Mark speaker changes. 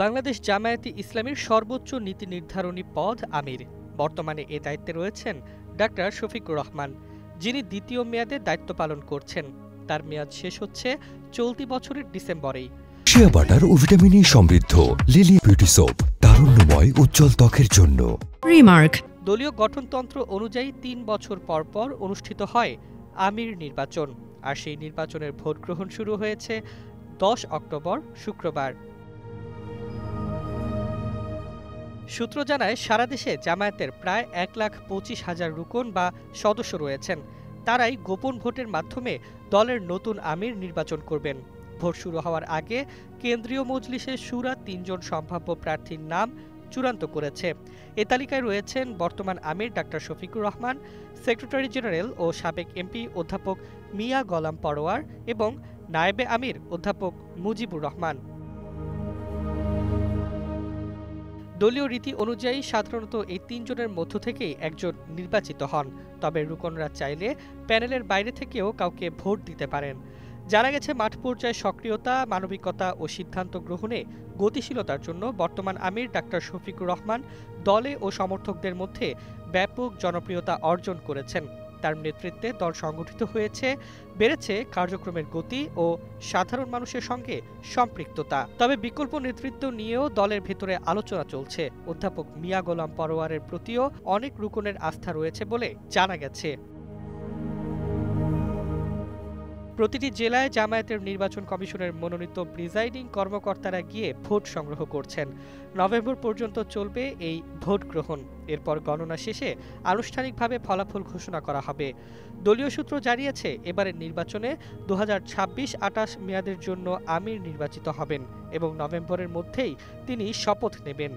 Speaker 1: বাংলাদেশ জামায়াতে ইসলামীর সর্বোচ্চ নীতি নির্ধারণী পদ আমির। বর্তমানে এ দায়িত্বে রয়েছেন ডাক্তার শফিকুর রহমান, যিনি দ্বিতীয় মেয়াদে দায়িত্ব পালন করছেন। তার মেয়াদ শেষ হচ্ছে চলতি বছরের ডিসেম্বরেই।
Speaker 2: শিয়া বাটার ও ভিটামিন সমৃদ্ধ লিলি বিউটি সোপ, তারুণ্যময় উজ্জ্বল ত্বকের জন্য।
Speaker 3: রিমার্ক।
Speaker 1: দলীয় গঠনতন্ত্র অনুযায়ী ৩ বছর পর পর অনুষ্ঠিত হয় আমির নির্বাচন, আর সেই নির্বাচনের ভোট গ্রহণ শুরু হয়েছে 10 অক্টোবর শুক্রবার। সূত্র জানায়, সারা দেশে জামায়াতের প্রায় 1,25,000 রুকন বা সদস্য রয়েছেন। তারাই গোপন ভোটের মাধ্যমে দলের নতুন আমির নির্বাচন করবেন। ভোট শুরু হওয়ার আগে কেন্দ্রীয় মজলিসে শুরা 3 জন সম্ভাব্য প্রার্থীর নাম চূড়ান্ত করেছে। এ তালিকায় রয়েছেন বর্তমান আমির doctor Shafiqur Rahman, secretary general ও সাবেক এমপি অধ্যাপক মিয়া গোলাম পরোয়ার এবং নায়েবে আমির অধ্যাপক মুজিবুর রহমান। দলীয় রীতি অনুযায়ী সাধারণত এই 3 জনের মধ্য থেকেই একজন নির্বাচিত হন, তবে রুকনরা চাইলে প্যানেলের বাইরে থেকেও কাউকে ভোট দিতে পারেন। জানা গেছে, মাঠ পর্যায়ে সক্রিয়তা, মানবিকতা ও সিদ্ধান্ত গ্রহণে গতিশীলতার জন্য বর্তমান আমির ডাক্তার শফিকুর রহমান দলে ও সমর্থকদের মধ্যে ব্যাপক জনপ্রিয়তা অর্জন করেছেন। তার নেতৃত্বে দল সংগঠিত হয়েছে, বেড়েছে কার্যক্রমের গতি ও সাধারণ মানুষের সঙ্গে সম্পৃক্ততা। তবে বিকল্প নেতৃত্ব নিয়েও দলের ভেতরে আলোচনা চলছে। অধ্যাপক মিয়া গোলাম পরোয়ারের প্রতিও অনেক রুকনের আস্থা রয়েছে বলে জানা গেছে। প্রতিটি জেলায় জামায়াতের নির্বাচন কমিশনের মনোনীত প্রিজাইডিং কর্মকর্তারা গিয়ে ভোট সংগ্রহ করছেন। নভেম্বর পর্যন্ত চলবে এই ভোট গ্রহণ। এরপর গণনা শেষে আনুষ্ঠানিকভাবে ফলাফল ঘোষণা করা হবে। দলীয় সূত্র জানিয়েছে, এবারের নির্বাচনে 2026-28 মেয়াদের জন্য আমির নির্বাচিত হবেন এবং নভেম্বরের মধ্যেই তিনি শপথ নেবেন।